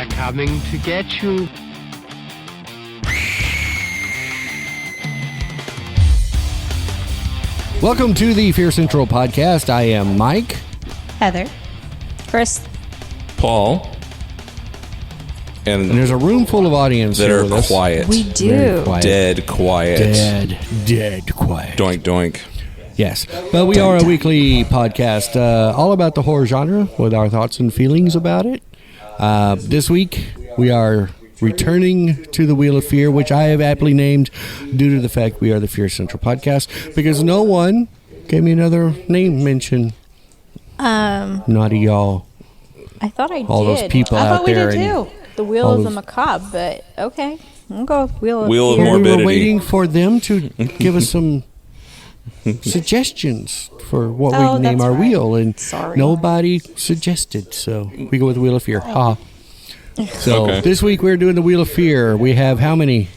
They're coming to get you. Welcome to the Fear Central podcast. I am Mike. Heather. Chris. Paul. And there's a room full of audience that here are with us. quiet. We do. Quiet. Dead quiet. Dead quiet. Doink, doink. Yes. But we are a weekly podcast all about the horror genre with our thoughts and feelings about it. This week, we are returning to the Wheel of Fear, which I have aptly named due to the fact we are the Fear Central podcast, because no one gave me another name mention. Naughty y'all. I thought I did. All those people I out thought we there. did and too. The Wheel all of the those- Macabre, but okay. We'll go with Wheel of Wheel of Fear. We Morbidity. were waiting for them to give us some suggestions for what Oh, we name that's our right. wheel, and Sorry. nobody suggested, so we go with Wheel of Fear. Ha. So Okay. this week we're doing the Wheel of Fear. We have how many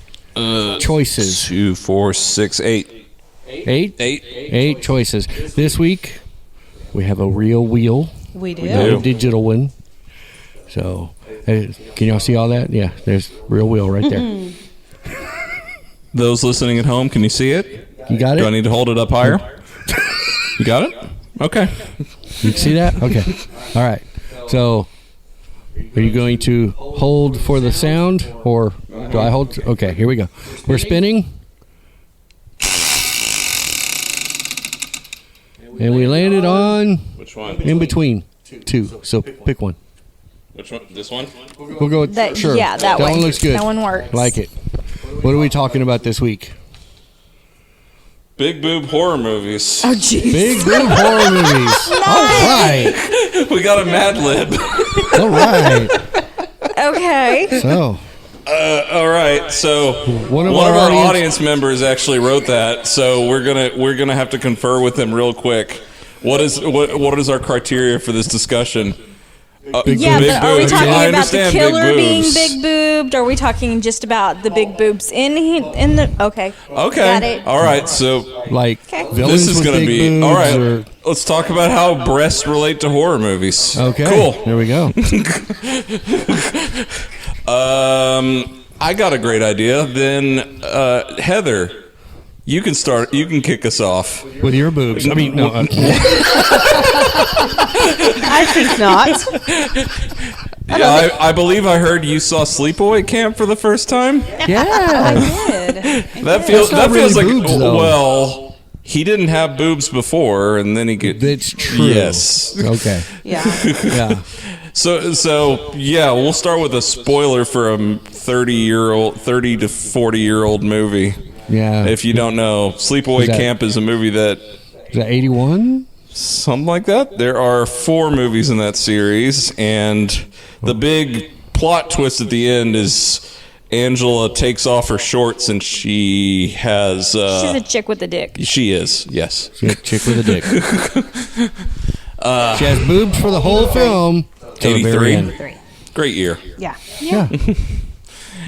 choices? 2, 4, 6, 8. 8? 8. 8 choices. This week we have a real wheel, We do. not a do. digital one. So can y'all see all that? Yeah, there's real wheel right there. Those listening at home, can you see it? You got Do I it? need to hold it up higher? You got it? Okay. You see that? Okay. All right. So, are you going to hold for the sound, or do I hold? Okay, here we go. We're spinning. And we landed on Which one? in between two. So, pick one. Which one? This one? We'll go with, That, sure. Yeah, that one. one looks good. That one works. Like it. What are we talking about this week? Big boob horror movies. Oh, jeez. Big boob horror movies. All right. We got a Mad Lib. All right. Okay. So, All right. So One of our our audience members actually wrote that. So we're gonna have to confer with him real quick. What is our criteria for this discussion? big Yeah, boobs. but are we boobs. talking I about the understand big killer being boobs. big boobed? Or are we talking just about the big boobs in the? Okay. Okay. Got it. All right. So Like Okay. villains this is with going to big be boobs, all right. or- Let's talk about how breasts relate to horror movies. Okay. Cool. There we go. I got a great idea. Then Heather, you can start. You can kick us off. With your boobs. I mean, no. I think not. Yeah, I believe I heard you saw Sleepaway Camp for the first time. yeah. Good. That feels not really like boobs, though. well, he didn't have boobs before, and then he get. That's true. Yes. Okay. Yeah. Yeah. So yeah, we'll start with a spoiler for a 30 to 40-year-old movie. Yeah. If you don't know, Sleepaway Is that- Camp is a movie that Is that 81? something like that. There are 4 movies in that series, and the big plot twist at the end is Angela takes off her shorts and she has. She's a chick with a dick. She is, yes. Chick with a dick. She has boobs for the whole film. Till the very 83. end. Great year. Yeah. Yeah.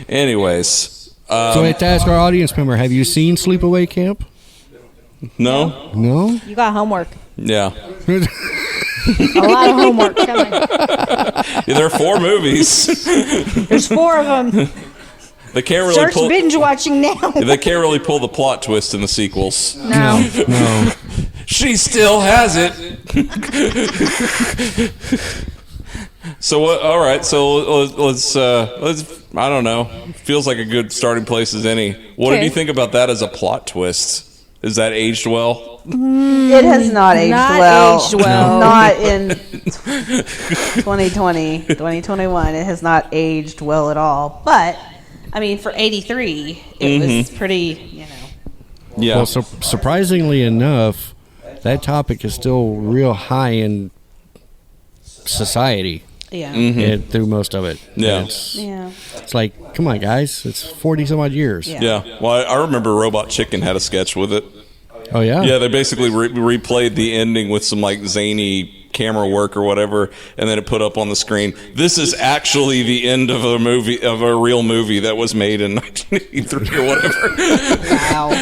Anyways, So I have to ask our audience member, have you seen Sleepaway Camp? no, No? You got homework. yeah. A lot of homework coming. Yeah, there are 4 movies. There's 4 of them. They can't really Start pull. binge watching now. They can't really pull the plot twist in the sequels. No. No. She still has it. So what? All right. So let's. I don't know. Feels like a good starting place as any. What did Okay. you think about that as a plot twist? Is that aged well? It has not aged Not well. aged well. Not in 2020, 2021. It has not aged well at all. But, I mean, for 83, it was pretty, Yeah. Well, surprisingly enough, that topic is still real high in society. yeah. And through most of it. Yeah. Yeah. It's like, come on, guys. It's 40 some odd years. Yeah. Yeah. Well, I remember Robot Chicken had a sketch with it. Oh, yeah? Yeah, they basically replayed the ending with some like zany camera work or whatever, and then it put up on the screen. This is actually the end of a movie, of a real movie that was made in 1983 or whatever. Wow.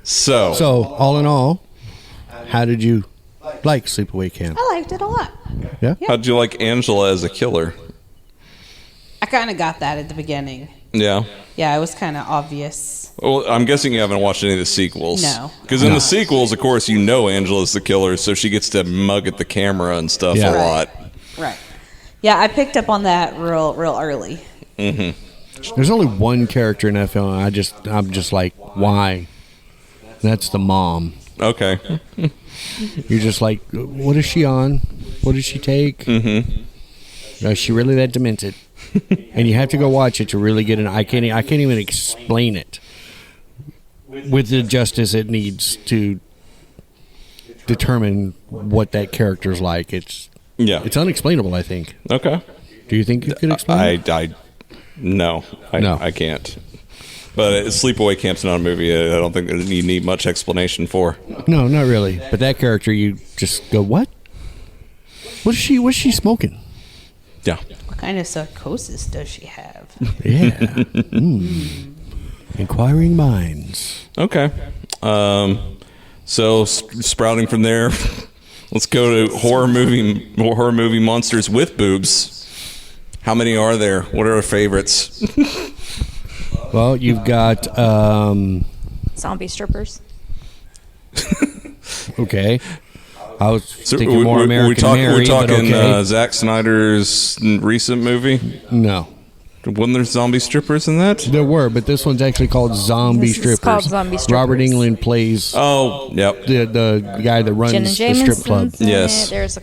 So So, all in all, how did you like Sleepaway Camp? I liked it a lot. Yeah. How'd you like Angela as a killer? I kind of got that at the beginning. Yeah. Yeah, it was kind of obvious. Well, I'm guessing you haven't watched any of the sequels. No. Because in the sequels, of course, you know Angela's the killer, so she gets to mug at the camera and stuff Yeah. a lot. Right. Yeah, I picked up on that real early. There's only one character in that film. I'm just like, why? That's the mom. Okay. You're just like, what is she on? What did she take? Mm-hmm. Is she really that demented? And you have to go watch it to really get an. I can't even explain it with the justice it needs to determine what that character's like. It's unexplainable, I think. Okay. Do you think you could explain it? No. I can't. But Sleepaway Camp's not a movie I don't think you need much explanation for. No, not really. But that character, you just go, what? What's she smoking? Yeah. What kind of psychosis does she have? Yeah. Inquiring minds. Okay. So sprouting from there, let's go to horror movie monsters with boobs. How many are there? What are our favorites? Well, you've got Zombie strippers. okay. I was So thinking more American Mary, we're talking but okay. Zack Snyder's recent movie. No, Wasn't there zombie strippers in that? there were, but this one's actually called Zombie This is Strippers. called Zombie Strippers. Robert England plays Oh, yep. the guy that runs Jenna the strip Jameson's club. in Yes. it. There's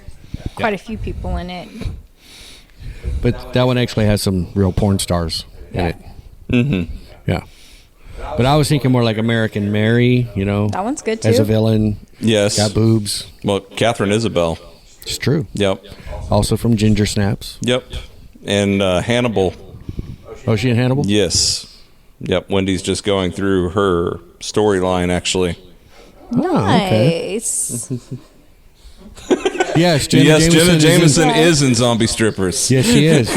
quite a few people in it. But that one actually has some real porn stars in it. Mm-hmm. Yeah. But I was thinking more like American Mary, That one's good as a too. villain. Yes. Got boobs. Well, Catherine Isabel. It's true. Yep. Also from Ginger Snaps. Yep. And Hannibal. Oh, she in Hannibal? Yes. Yep. Wendy's just going through her storyline, actually. Oh, okay. Nice. Yes, Jenna Yes, Jenna Jameson Jameson is in Zombie Strippers. Yes, she is.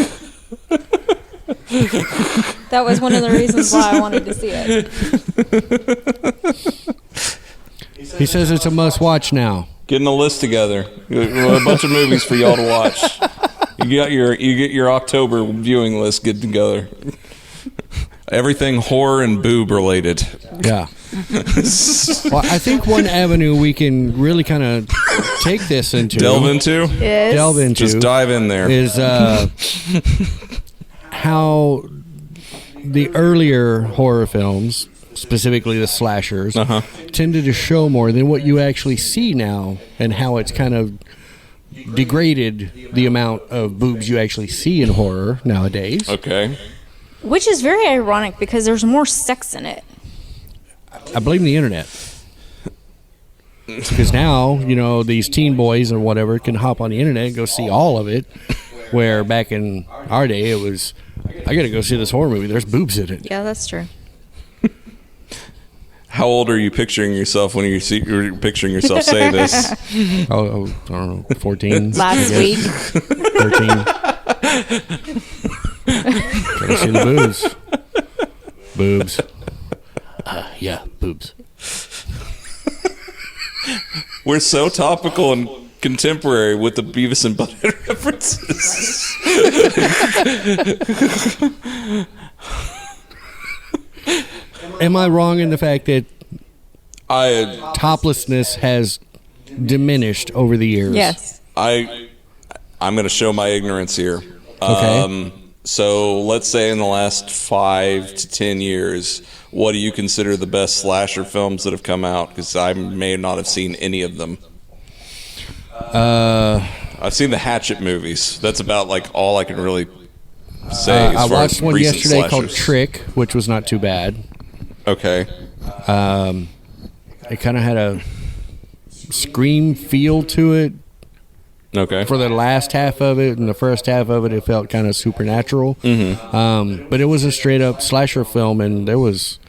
That was one of the reasons why I wanted to see it. He says it's a must-watch now. Getting a list together. A bunch of movies for y'all to watch. You get your October viewing list get together. Everything horror and boob related. Yeah. Well, I think one avenue we can really kind of take this into, Delve into. Just dive in there. is how the earlier horror films, specifically the slashers, tended to show more than what you actually see now, and how it's kind of degraded the amount of boobs you actually see in horror nowadays. Okay. Which is very ironic because there's more sex in it. I blame the internet. Because now, these teen boys or whatever can hop on the internet and go see all of it. Where back in our day, it was, I got to go see this horror movie. There's boobs in it. Yeah, that's true. How old are you picturing yourself when you're picturing yourself say this? Oh, I don't know, 14. Last I week. guess. 13. Gotta see the boobs. Boobs. Yeah, boobs. We're so topical and contemporary with the Beavis and Butthead references. Am I wrong in the fact that I toplessness has diminished over the years? Yes. I'm going to show my ignorance here. Okay. So let's say in the last 5 to 10 years, what do you consider the best slasher films that have come out? Because I may not have seen any of them. I've seen the Hatchet movies. That's about like all I can really say. I as far watched as one recent yesterday called slashers. Trick, which was not too bad. Okay. It kind of had a Scream feel to it. Okay. For the last half of it and the first half of it, it felt kind of supernatural. Mm-hmm. But it was a straight up slasher film, and there was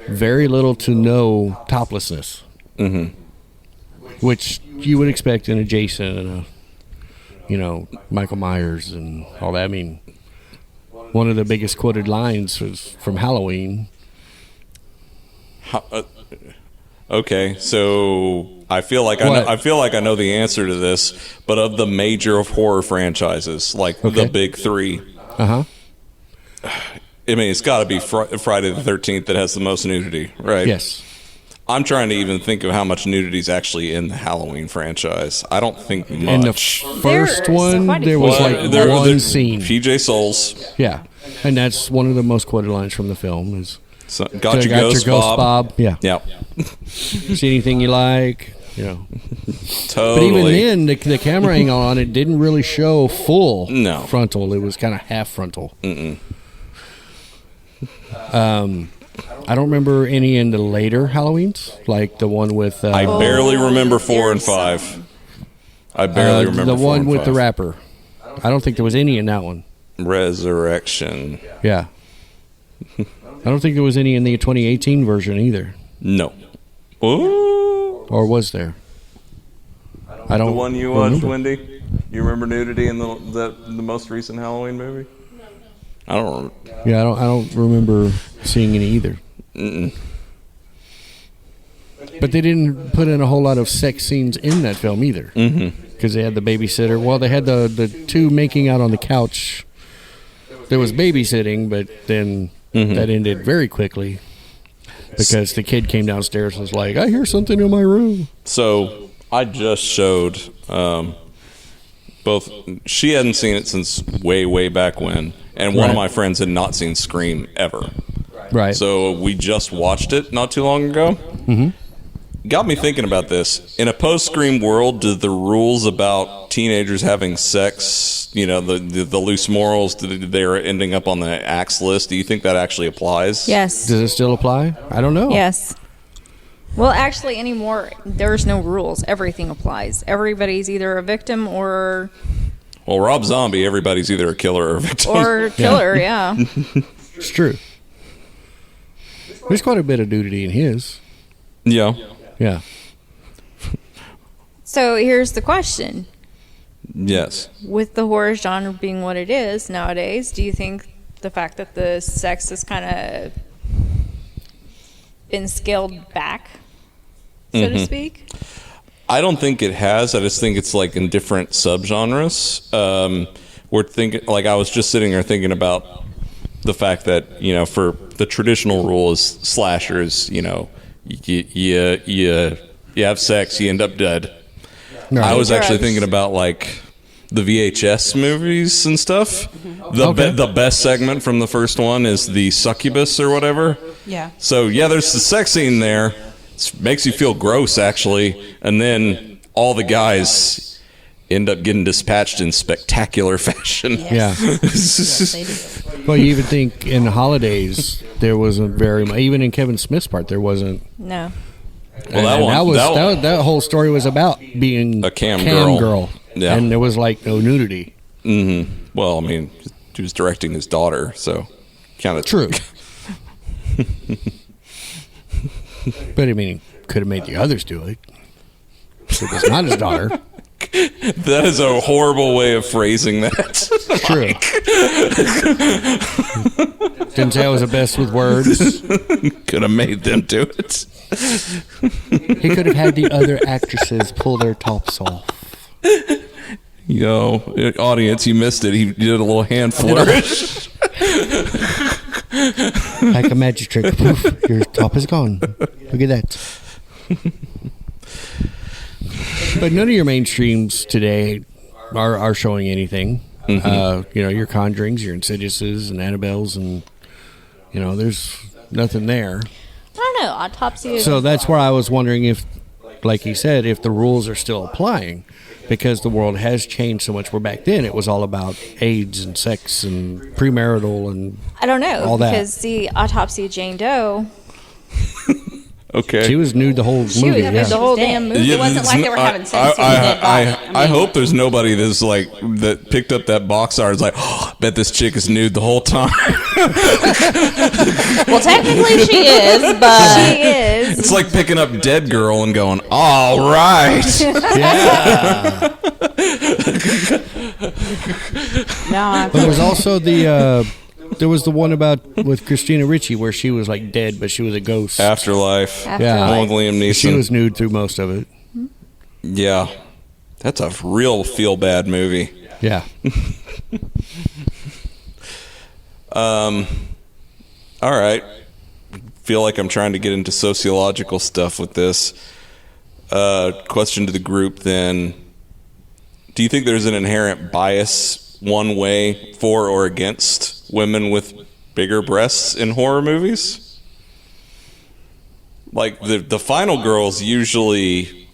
very little to no toplessness, which you would expect in a Jason and a, Michael Myers and all that. I mean, one of the biggest quoted lines was from Halloween. Okay, so I feel like I know the answer to this, but of the major horror franchises, like the big three, Uh-huh. I mean, it's got to be Friday the 13th that has the most nudity, right? Yes. I'm trying to even think of how much nudity is actually in the Halloween franchise. I don't think much. In the first one, quite a there few. was like one scene. PJ Souls. Yeah. And that's one of the most quoted lines from the film is, Got your ghost, Bob. Yeah. Yeah. See anything you like, you know. Totally. But even then, the camera angle on it didn't really show full No. frontal. It was kind of half frontal. I don't remember any in the later Halloweens, like the one with... I barely remember 4 and 5. I barely remember the 4 one and with 5. the rapper. I don't think there was any in that one. Resurrection. Yeah. I don't think there was any in the 2018 version either. No. Ooh. Or was there? I don't The one you watched, remember. Wendy? You remember nudity in the most recent Halloween movie? I don't remember. Yeah, I don't remember seeing any either. But they didn't put in a whole lot of sex scenes in that film either. Because they had the babysitter. Well, they had the two making out on the couch. There was babysitting, but then that ended very quickly. Because the kid came downstairs and was like, I hear something in my room. So I just showed both. She hadn't seen it since way back when, and one of Right. my friends had not seen Scream ever. Right. So we just watched it not too long ago. Got me thinking about this. In a post-Scream world, do the rules about teenagers having sex, you know, the loose morals, they're ending up on the axe list? Do you think that actually applies? Yes. Does it still apply? I don't know. Yes. Well, actually, anymore, there's no rules. Everything applies. Everybody's either a victim or Well, Rob Zombie, everybody's either a killer or a victim. or killer. Yeah. It's true. There's quite a bit of nudity in his. Yeah. Yeah. So here's the question: Yes. with the horror genre being what it is nowadays, do you think the fact that the sex has kind of been scaled back, so to speak? I don't think it has. I just think it's like in different subgenres. We're thinking, like, I was just sitting there thinking about the fact that, you know, for the traditional rule is slashers, you know, you have sex, you end up dead. Right. I was actually Drugs. thinking about like the VHS movies and stuff. Okay. The best segment from the first one is the succubus or whatever. Yeah. So yeah, there's the sex scene there. It makes you feel gross actually, and then all the guys end up getting dispatched in spectacular fashion. Yeah. Yes, they do. Well, you even think in the holidays there wasn't very much. Even in Kevin Smith's part, there wasn't. No. Well, that And one, that whole story was about being A cam girl. Yeah. and there was like no nudity. well, I mean, he was directing his daughter, so kind of True. But I mean, he could have made the others do it. It was not his daughter. That is a horrible way of phrasing that. True. Didn't say I was the best with words. Could have made them do it. He could have had the other actresses pull their tops off. Yo, audience, you missed it. He did a little hand flourish. Like a magic trick. Poof, your top is gone. Look at that. But none of your mainstreams today are showing anything. You know, your Conjurings, your Insidiouses, and Annabelles, and, you know, there's nothing there. I don't know. Autopsy is So that's where I was wondering if, like he said, if the rules are still applying. Because the world has changed so much. Where back then it was all about AIDS and sex and premarital and I don't know all that. because the Autopsy of Jane Doe, Okay. she was nude the whole movie. was nude yeah. the whole Dead. damn movie. Yeah, It wasn't it's like they n- were having sex with a dead body. I hope there's nobody that's like that picked up that box art. Is like, oh, bet this chick is nude the whole time. Well, technically she is, but She is. It's like picking up Dead Girl and going, all right. Yeah. no. But there was also the one about with Christina Ricci where she was like dead, but she was a ghost. Afterlife. Yeah. One with Liam Neeson. She was nude through most of it. Yeah. That's a real feel-bad movie. Yeah. All right. Feel like I'm trying to get into sociological stuff with this. Question to the group then. Do you think there's an inherent bias one way for or against women with bigger breasts in horror movies? Like the final girls usually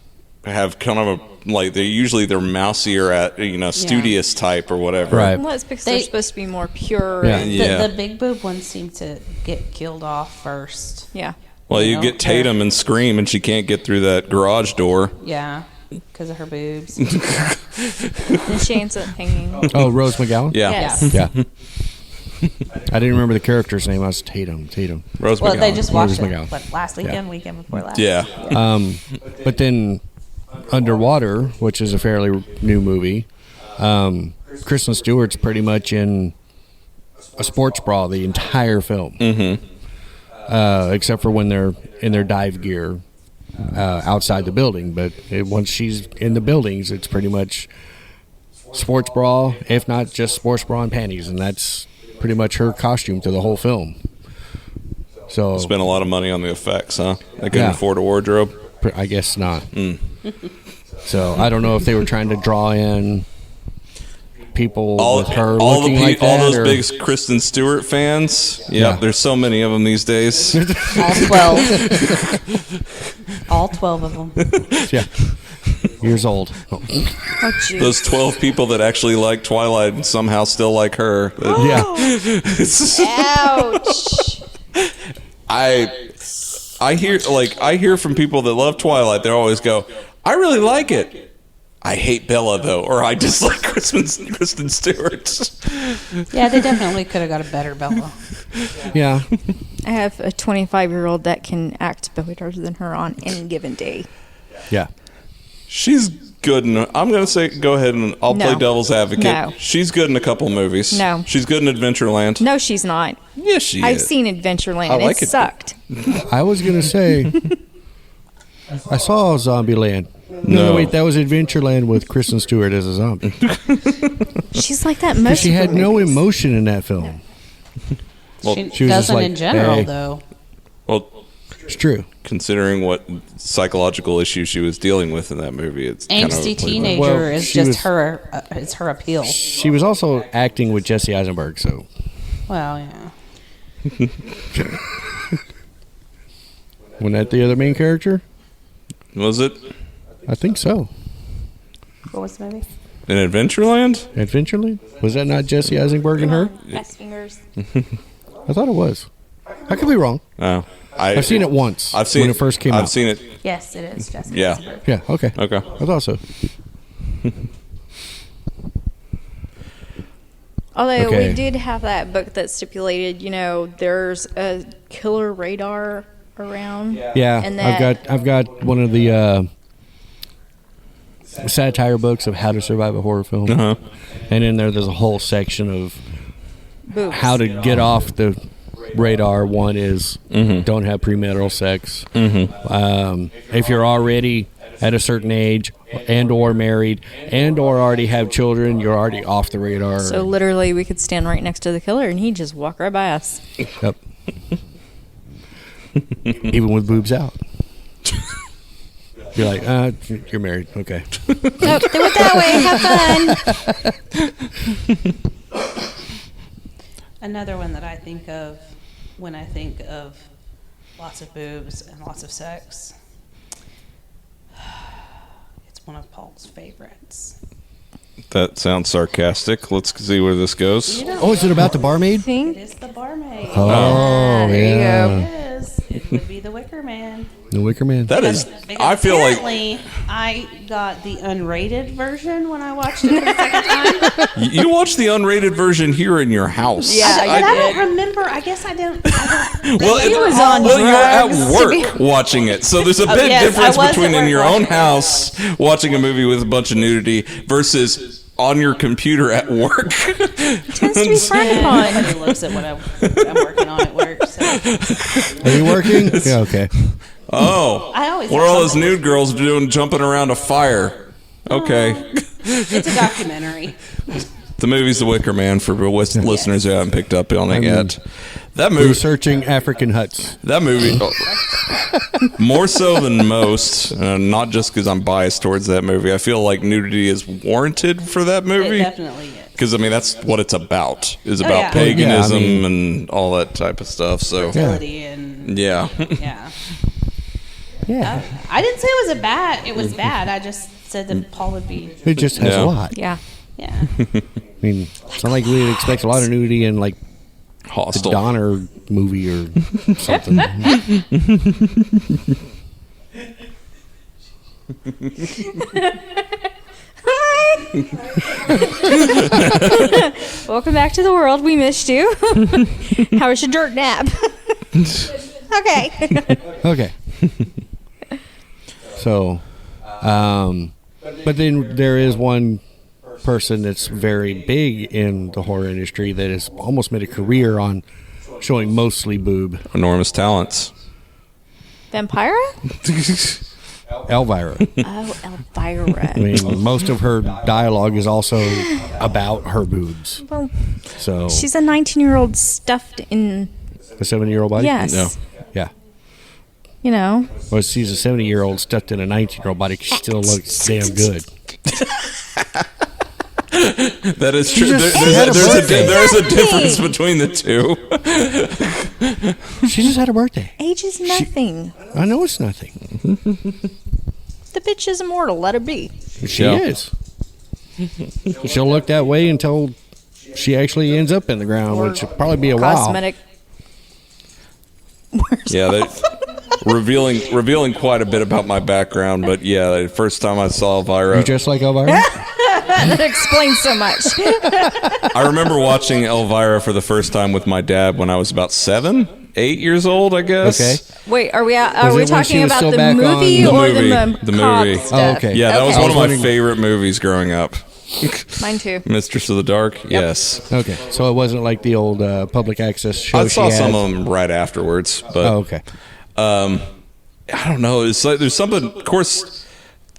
have kind of they're mousier at, studious type or whatever. Right. Well, it's because they're supposed to be more pure. Yeah. And, Yeah. The big boob ones seem to get killed off first. yeah. Well, you get Tatum and Scream, and she can't get through that garage door. Yeah, because of her boobs. And she ends up hanging. Oh, Rose McGowan? Yeah. Yes. Yeah. I didn't remember the character's name. I was Tatum. Rose Well, McGowan. they just watched Rose it McGowan. last weekend before last. Yeah. But then Underwater, which is a fairly new movie, Kristen Stewart's pretty much in a sports bra the entire film. Mm-hmm. Except for when they're in their dive gear outside the building. But once she's in the buildings, it's pretty much sports bra, if not just sports bra and panties. And that's pretty much her costume through the whole film. So Spent a lot of money on the effects, huh? They couldn't Yeah. afford a wardrobe. I guess not. So I don't know if they were trying to draw in people with her looking like that. All those or, big Kristen Stewart fans. Yep, Yeah. there's so many of them these days. All 12. All 12 of them. yeah, years old. Oh. Oh, geez. Those 12 people that actually like Twilight and somehow still like her. Yeah, Ouch. I hear from people that love Twilight. They always go, "I really like it. I hate Bella though," or "I dislike Kristen Stewart." Yeah, they definitely could have got a better Bella. yeah. I have a 25-year-old that can act better than her on any given day. Yeah. She's good in. I'm going to say, go ahead and I'll play No. devil's advocate. No. She's good in a couple movies. No. She's good in Adventureland. No, she's not. Yes, she I've is. seen Adventureland. I like it it. sucked. I was gonna say I saw Zombieland. No. No, wait, that was Adventureland with Kristen Stewart as a zombie. She's like that most She of had her no movies. emotion in that film. Well, She she was just doesn't like, in general, hey. though. Well, It's true. considering what psychological issues she was dealing with in that movie, it's kind Angsty of teenager Well, is she just was- her. It's her appeal. She was also acting with Jesse Eisenberg, so Well, yeah. wasn't that the other main character? Was it I think so. What was the movie? in Adventureland? Adventureland? Was that not Jesse Eisenberg and her? Fast fingers. I thought it was. I could be wrong. Oh, I've seen it once. I've seen when it first came out. I've seen it. Yes, it is. Jessica Yeah. Eisenberg. Yeah. Okay. Okay. I thought so. Although Okay. we did have that book that stipulated, there's a killer radar around. Yeah. And that, I've got one of the satire books of how to survive a horror film, Uh-huh. and in there's a whole section of boobs. how to get off the radar. One is don't have premarital sex. If you're already at a certain age and or married and or already have children, you're already off the radar. So literally, we could stand right next to the killer, and he'd just walk right by us. Yep. Even with boobs out. You're like, you're married. Okay. Nope, do it that way. Have fun. Another one that I think of when I think of lots of boobs and lots of sex. It's one of Paul's favorites. That sounds sarcastic. Let's see where this goes. Oh, is it about the barmaid? It Think. is the barmaid. Oh, there you yeah. go. It is. It would be the Wicker Man. The Wicker Man. That is. Because I feel like apparently I got the unrated version when I watched it for the second time. you watched the unrated version here in your house. Yeah, But I don't remember. I guess I don't. Well, He was on well, you're drugs, at to work watching it, so there's a big yes, I difference was at between in work your own watching it. house watching a movie with a bunch of nudity versus on your computer at work. Tends to be frowned upon. Nobody looks at what I'm working on at work. So. Are you working? Yeah, okay. Oh, I always what have are all those something. nude girls doing, jumping around a fire? Okay. It's a documentary. The movie's The Wicker Man for listeners who haven't picked up on it yet. That movie, Researching African huts. that movie, more so than most, not just because I'm biased towards that movie. I feel like nudity is warranted for that It movie. definitely is. Because I mean, that's what it's about. Is about yeah. paganism Yeah, I mean- and all that type of stuff. So Fertility and yeah, yeah. Yeah. I didn't say it was it was bad. I just said that Paul would be. It just has Yeah. a lot. Yeah. Yeah. I mean, it's not like we'd expect a lot of nudity in like the hostile. Donner movie or something. Welcome back to the world. We missed you. How was your dirt nap? Okay. Okay. So, but then there is one person that's very big in the horror industry that has almost made a career on showing mostly boob. Enormous talents. Vampira? Elvira. Oh, Elvira. I mean, most of her dialogue is also about her boobs. Well, So, she's a 19-year-old stuffed in. a 70-year-old body? Yes. No. Yeah. You know. Well, she's a 70-year-old stuffed in a 19-year-old body. She still looks damn good. That is true. just had a birthday. There's a difference between the two. She just had a birthday. Age is nothing. I know it's nothing. The bitch is immortal. Let her be. She Yeah. is. She'll look that way until she actually ends up in the ground, which will probably be a while. Cosmetic. Yeah, revealing quite a bit about my background. But yeah, the first time I saw Elvira, You just like Elvira? That explains so much. I remember watching Elvira for the first time with my dad when I was about 7, 8 years old, I guess. Okay. Wait, are we Was are we it when she talking was about still the back movie on- or The the movie. The macabre movie. stuff? Oh, okay. Yeah, that was Okay. one of my wondering- favorite movies growing up. Mine too. Mistress of the Dark. Yes. Okay. So it wasn't like the old public access show I saw she had? some of them right afterwards, but Oh, okay. I don't know. It's like there's something. Of course,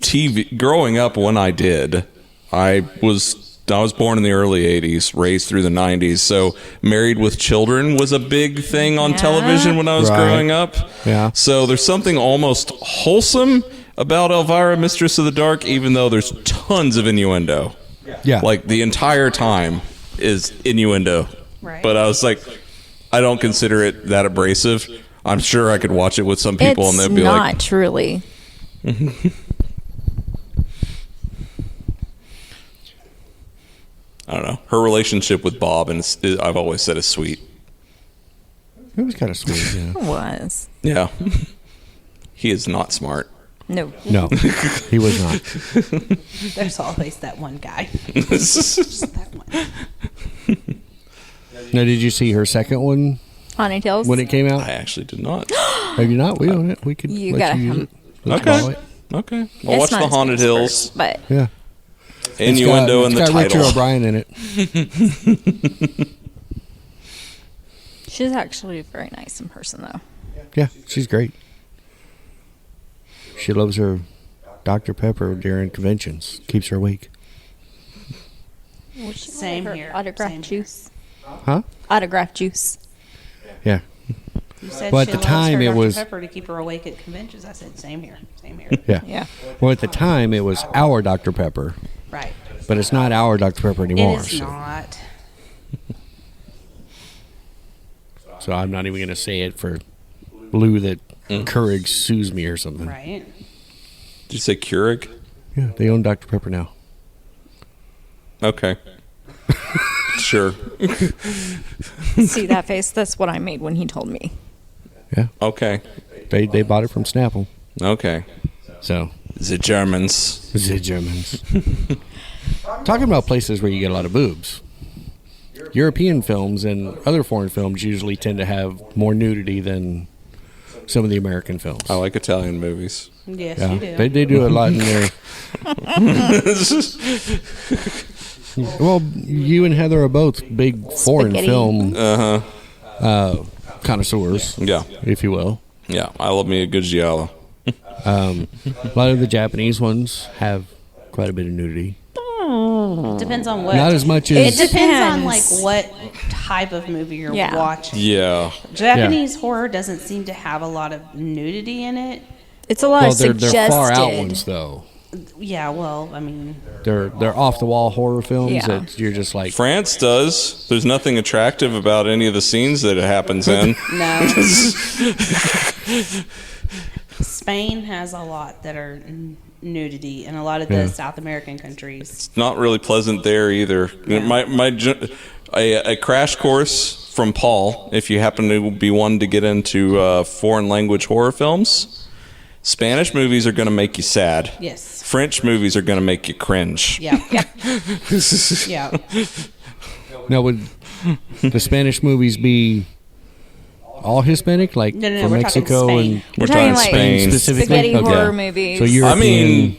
TV. Growing up, when I did, I was born in the early '80s, raised through the '90s. So, Married with Children was a big thing on Yeah. television when I was Right. growing up. Yeah. So there's something almost wholesome about Elvira, Mistress of the Dark, even though there's tons of innuendo. Yeah. Like the entire time is innuendo. Right. But I was like, I don't consider it that abrasive. I'm sure I could watch it with some people It's and they'd be not like, truly. I don't know. Her relationship with Bob, and I've always said is sweet. It was kind of sweet, yeah. It was. Yeah. He is not smart. No. No, he was not. There's always that one guy. Just that one. Now, did you see her second one Haunted Hills? when it came out? I actually did not. Have you not? We own it. We could You let gotta you use come- it. Let's borrow Okay. it. Okay. I'll It's watch not The as Haunted good as Hills. first, but Yeah. Innuendo in the It's got Richard title. O'Brien in it. she's actually very nice in person, though. Yeah, she's great. She loves her Dr. Pepper during conventions. Keeps her awake. Would she Same like her here. Autograph Same here. juice. Huh? Autograph juice. Yeah. You said Well, at she the loves time, her it Dr. was- Pepper to keep her awake at conventions. I said, same here. Same here. Yeah. Yeah. Well, at the time, it was our Dr. Pepper, Right. but it's not our Dr. Pepper It anymore. is not. So I'm not even going to say it for Lou that Keurig sues me or something. Right. Did you say Keurig? Yeah, they own Dr. Pepper now. Okay. Sure. See that face? That's what I made when he told me. Yeah, Okay. they bought it from Snapple. Okay. So The Germans. the Germans. Talking about places where you get a lot of boobs. European films and other foreign films usually tend to have more nudity than some of the American films. I like Italian movies. Yes, Yeah, you do. they do a lot in there. Well, you and Heather are both big foreign Spaghetti. film Uh-huh. connoisseurs, Yeah. if you will. Yeah, I love me a good giallo. A lot of the Japanese ones have quite a bit of nudity. It depends on what. Not as much It as depends on like Depends. what type of movie you're Yeah. watching. Yeah. Japanese horror doesn't seem to have a lot of nudity in it. It's a lot well, of they're suggested. far out ones though. Yeah, well, I mean, They're off the wall horror films Yeah. that you're just like, France does. There's nothing attractive about any of the scenes that it happens in. no. Spain has a lot that are nudity, and a lot of the Yeah. South American countries. Not really pleasant there either. A crash course from Paul, if you happen to be one to get into foreign language horror films. Spanish movies are going to make you sad. Yes. French movies are going to make you cringe. Yeah. Yeah. now would the Spanish movies be all Hispanic, like No, from we're Mexico talking and Spain. We're talking talking like Spain. specifically? spaghetti Okay. horror movies. So European.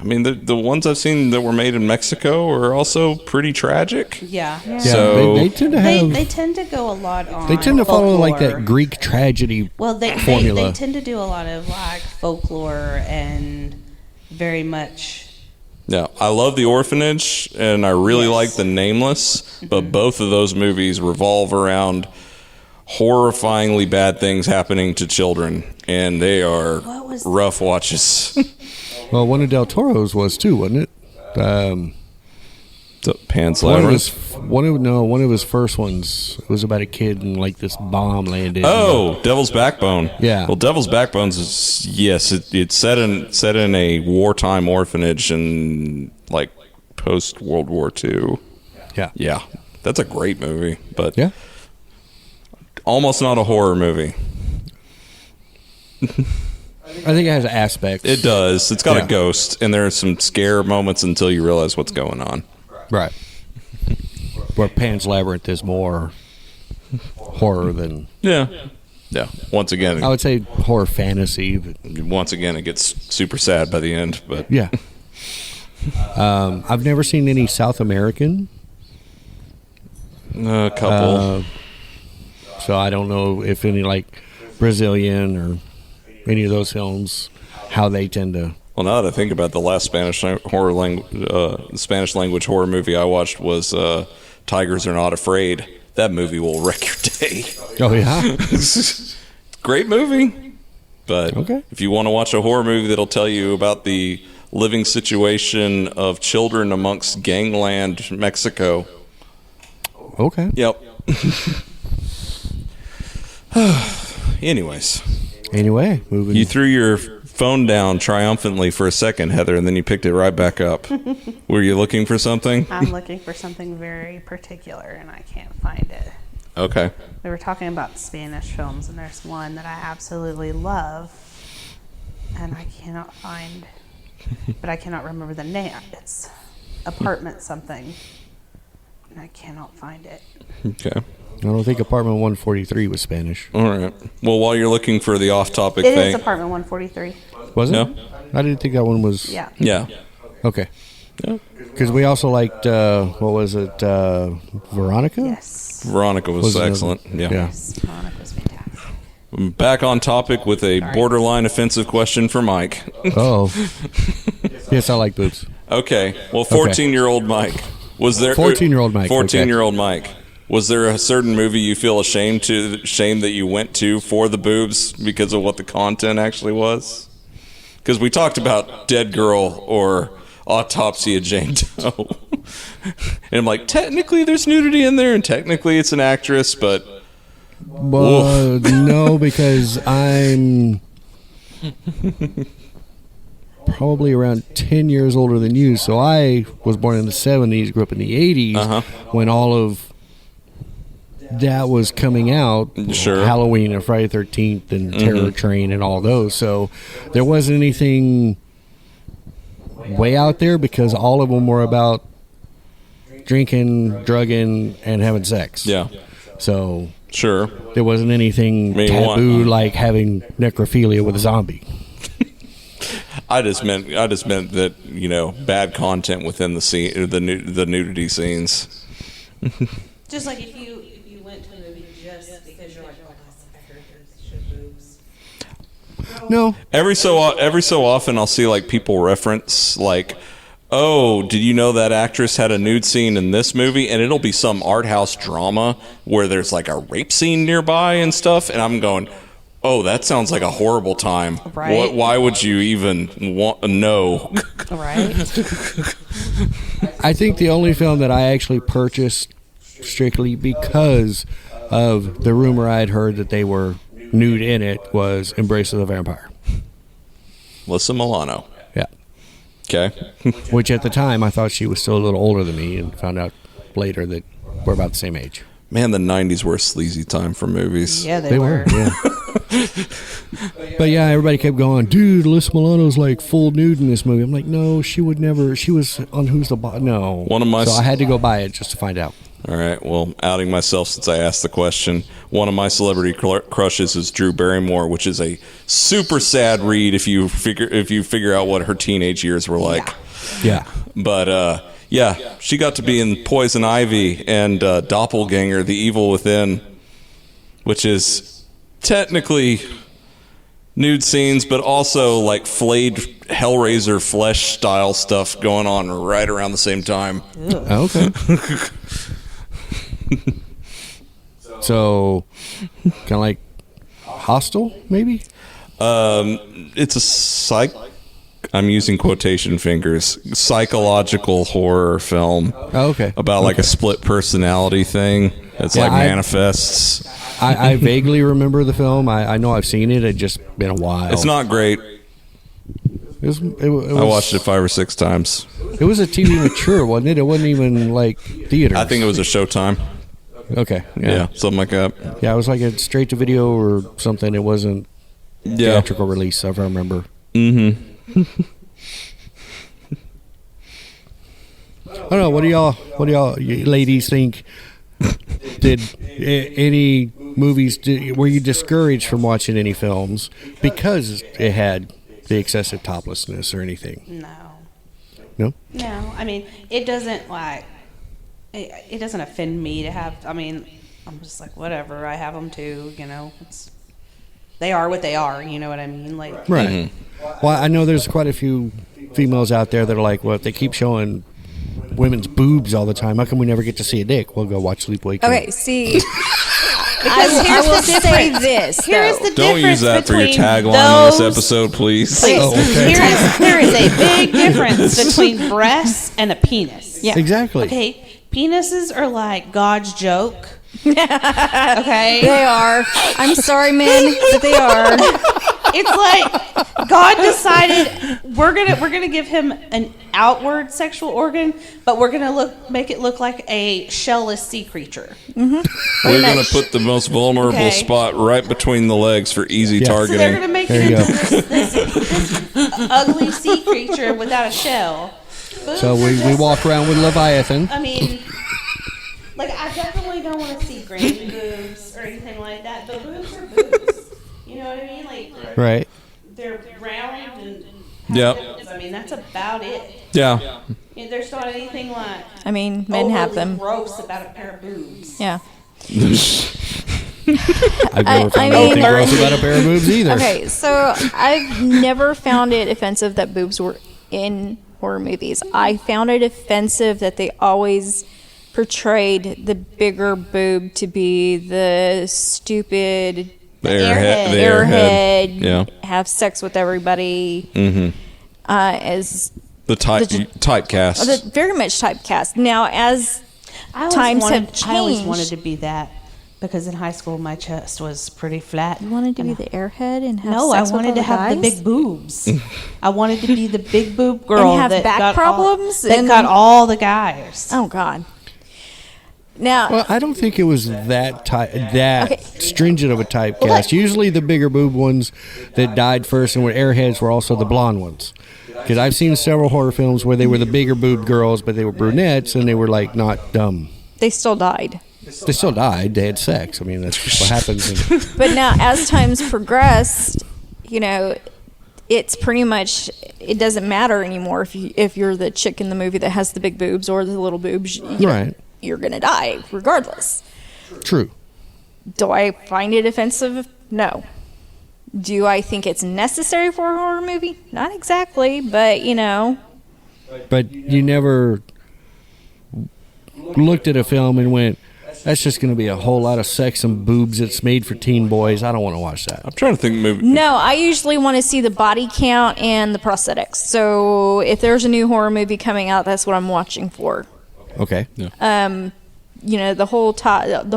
I mean, the ones I've seen that were made in Mexico are also pretty tragic. Yeah. Yeah, So- they tend to have. They tend to go a lot on. They tend to follow like folklore. that Greek tragedy Well, they formula. tend to do a lot of like folklore and very much. Yeah, I love The Orphanage, and I really Yes. like The Nameless, but both of those movies revolve around horrifyingly bad things happening to children, and they are What was- rough watches. Well, one of Del Toro's was too, wasn't it? Pan's One of Labyrinth. his one of his first ones. It was about a kid and like this bomb landed. Oh, Devil's Backbone. Yeah. Well, Devil's Backbones is it's set in a wartime orphanage in like post World War II. yeah, Yeah, that's a great movie, but yeah. almost not a horror movie. I think it has aspects. It does. It's got Yeah. a ghost, and there are some scare moments until you realize what's going on. Right. Where Pan's Labyrinth is more horror than Yeah. Yeah. Once again, I would say horror fantasy, but it gets super sad by the end. But yeah. I've never seen any South American, a couple. so I don't know if any like Brazilian or any of those films how they tend to. Well, now that I think about it, the last Spanish language horror movie I watched was Tigers Are Not Afraid. That movie will wreck your day. Oh yeah. Great movie. But Okay. if you want to watch a horror movie that'll tell you about the living situation of children amongst gangland Mexico. Okay. Yep. Anyways, Anyway, moving. you threw your phone down triumphantly for a second, Heather, and then you picked it right back up. Were you looking for something? I'm looking for something very particular, and I can't find it. Okay. We were talking about Spanish films, and there's one that I absolutely love, and I cannot find, but I cannot remember the name. It's Apartment something, and I cannot find it. Okay. I don't think Apartment 143 was Spanish. All right. Well, while you're looking for the off-topic It thing, is Apartment 143. Was it? No. I didn't think that one was. Yeah. yeah. Okay. Yeah. Because we also liked what was it? Veronica. Yes. Veronica was another- excellent. Yeah. Yeah. Monica was fantastic. Back on topic with a borderline offensive question for Mike. Oh. Yes, I like boobs. Okay. Well, 14-year-old Mike. Was there 14-year-old Mike, okay. 14-year-old Mike. Was there a certain movie you feel ashamed that you went to for the boobs because of what the content actually was? Because we talked about Dead Girl or Autopsy of Jane Doe. And I'm like, technically there's nudity in there and technically it's an actress, but But no, because I'm probably around 10 years older than you. So I was born in the 70s, grew up in the 80s, Uh-huh. when all of that was coming out. Sure. Halloween and Friday the 13th and Terror Train and all those. So there wasn't anything way out there because all of them were about drinking, drugging, and having sex. yeah, So sure. there wasn't anything Maybe taboo one. like having necrophilia with a zombie. I just meant that, bad content within the scene, the nudity scenes. Just like if you went to a movie just because you're like, oh, I heard there's boobs. No. Every so often, I'll see like people reference like, "Oh, did you know that actress had a nude scene in this movie?" And it'll be some art house drama where there's like a rape scene nearby and stuff. And I'm going, "Oh, that sounds like a horrible time. Right. Why would you even want to know?" Right. I think the only film that I actually purchased strictly because of the rumor I had heard that they were nude in it was Embrace of the Vampire. Alyssa Milano. Yeah. Okay. Which at the time I thought she was still a little older than me, and found out later that we're about the same age. Man, the 90s were a sleazy time for movies. Yeah, They were. Yeah. But yeah, everybody kept going, dude, Alyssa Milano's like full nude in this movie. I'm like, no, she would never. She was on Who's the Boss? No. So I had to go buy it just to find out. All right. Well, outing myself since I asked the question. One of my celebrity crushes is Drew Barrymore, which is a super sad read if you figure out what her teenage years were like. Yeah. But yeah, she got to be in Poison Ivy and Doppelganger: The Evil Within, which is technically nude scenes, but also like flayed Hellraiser flesh style stuff going on right around the same time. Okay. So, kind of like Hostel, maybe? It's a I'm using quotation fingers. Psychological horror film. Oh, okay. About like a split personality thing. It's Yeah, like manifests. I vaguely remember the film. I know I've seen it. It's just been a while. It's not great. It was, I watched it 5 or 6 times. It was a TV mature, wasn't it? It wasn't even like theater. I think it was a Showtime. Okay. Yeah, something like that. Yeah, it was like a straight to video or something. It wasn't theatrical release, if I remember. Mm-hmm. I don't know. What do y'all ladies think? Did any movies were you discouraged from watching any films because it had the excessive toplessness or anything? No. I mean, it doesn't like it doesn't offend me to have. I mean, I'm just like whatever. I have them too. You know, they are what they are. You know what I mean? Like Right. Mm-hmm. Well, I know there's quite a few females out there that are like, well, if they keep showing women's boobs all the time, how come we never get to see a dick? We'll go watch Sleepaway Camp. Okay, see, I will say this. Here's though. the difference. Don't use that for your between tagline on this those- episode, please. Please. Oh, okay. There is a big difference between breasts and a penis. Yeah. Exactly. Okay, penises are like God's joke. Okay. They are. I'm sorry, men, but they are. It's like God decided we're gonna give him an outward sexual organ, but we're gonna make it look like a shellless sea creature. We're going to put the most vulnerable Okay. spot right between the legs for easy Yeah. So targeting. they're gonna make There it you into this ugly sea creature without a shell. So we walk around with Leviathan. I mean, like I definitely don't want to see granny boobs or anything like that, but boobs are boobs. You know what I mean? Like Right. they're round and Yep. I mean that's about it. Yeah. There's not anything like I mean, men have overly them. gross about a pair of boobs. Yeah. I've never found I anything mean- gross about a pair of boobs either. Okay, so I've never found it offensive that boobs were in horror movies. I found it offensive that they always portrayed the bigger boob to be the stupid The airhead. Yeah. have sex with everybody. As The typecast. very much typecast. Now, as times have changed, I always wanted to be that because in high school my chest was pretty flat. you wanted to be the airhead and have No, I sex with wanted all to have guys? the big boobs. I wanted to be the big boob girl have that back got problems that and- got all the guys. Oh God. Now, Well, I don't think it was that Okay. stringent of a typecast. Usually, the bigger boob ones that died first and were airheads were also the blonde ones. Because I've seen several horror films where they were the bigger boob girls, but they were brunettes and they were like not dumb. they still died. They still died. They had sex. I mean, that's just what happens. But now, as times progressed, you know, it's pretty much, it doesn't matter anymore if you're the chick in the movie that has the big boobs or the little boobs. You know, Right. you're gonna die regardless. True. Do I find it offensive? No. Do I think it's necessary for a horror movie? Not exactly, but But you never looked at a film and went, that's just going to be a whole lot of sex and boobs. It's made for teen boys. I don't want to watch that. I'm trying to think movie. no, I usually want to see the body count and the prosthetics. So if there's a new horror movie coming out, that's what I'm watching for. Okay. The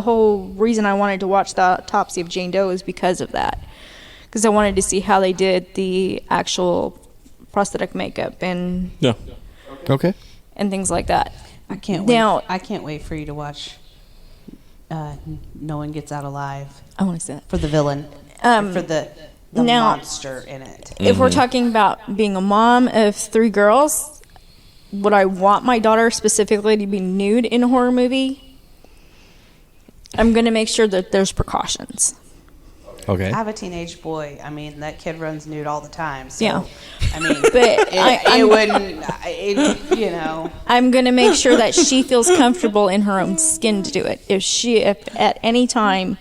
whole reason I wanted to watch the autopsy of Jane Doe is because of that. Because I wanted to see how they did the actual prosthetic makeup and Yeah. Okay. things like that. I can't wait. Now- I can't wait for you to watch No One Gets Out Alive I want to see that. for the villain, for the now- monster in it. If we're talking about being a mom of 3 girls, would I want my daughter specifically to be nude in a horror movie? I'm going to make sure that there's precautions. Okay. I have a teenage boy. I mean, that kid runs nude all the time. So, Yeah. I mean, But it wouldn't, I'm going to make sure that she feels comfortable in her own skin to do it. If at any time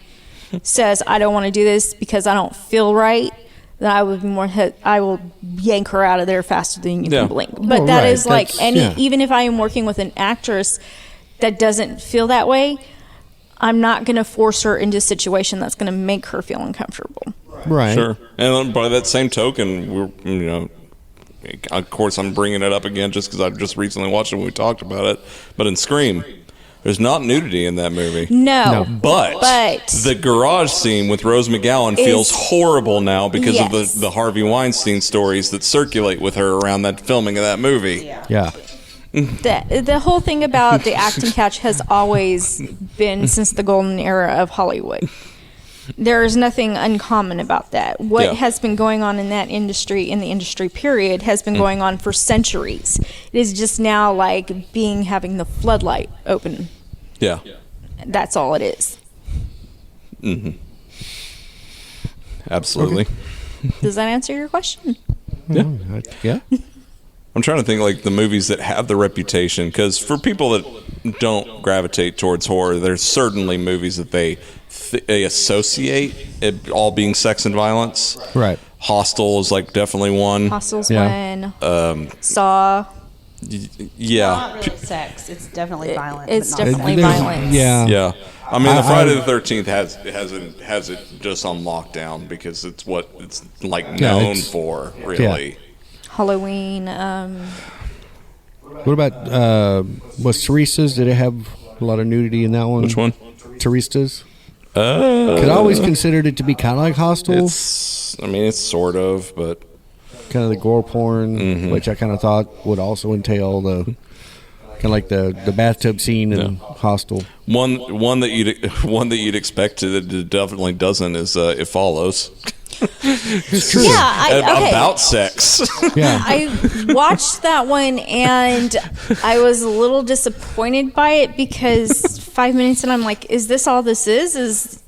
says, I don't want to do this because I don't feel right, then I would be I will yank her out of there faster than you Yeah. can blink. But Oh, that right. is like That's- yeah. even if I am working with an actress that doesn't feel that way, I'm not going to force her into a situation that's going to make her feel uncomfortable. Right. Sure. And by that same token, of course, I'm bringing it up again just because I just recently watched it when we talked about it. But in Scream, there's not nudity in that movie. No. But the garage scene with Rose McGowan feels Is- horrible now because of Yes. the Harvey Weinstein stories that circulate with her around that filming of that movie. Yeah. The whole thing about the acting couch has always been since the golden era of Hollywood. There is nothing uncommon about that. What Yeah. has been going on in that industry, in the industry period, has been going on for centuries. It is just now like having the floodlight open. Yeah. That's all it is. Absolutely. Does that answer your question? Yeah. I'm trying to think like the movies that have the reputation, because for people that don't gravitate towards horror, there's certainly movies that they associate it all being sex and violence. Right. Hostel is like definitely one. Hostels Yeah. one. Saw. Yeah. not really sex. It's definitely violent. It's but not definitely sex. violence. Yeah. Yeah. I mean, the I- Friday the 13th has it just on lockdown because it's what it's like Yeah, known it's- for, really. Halloween. What about was Teresa's? Did it have a lot of nudity in that one? Which one? Teresa's. Because I always considered it to be kind of like Hostel, It's sort of, but kind of the gore porn, Mm-hmm. which I kind of thought would also entail the kind of like the bathtub scene in Hostel. one that you'd expect that it definitely doesn't is It Follows. It's true. Yeah, okay. About sex. Yeah. I watched that one and I was a little disappointed by it because 5 minutes and I'm like, is this all this is?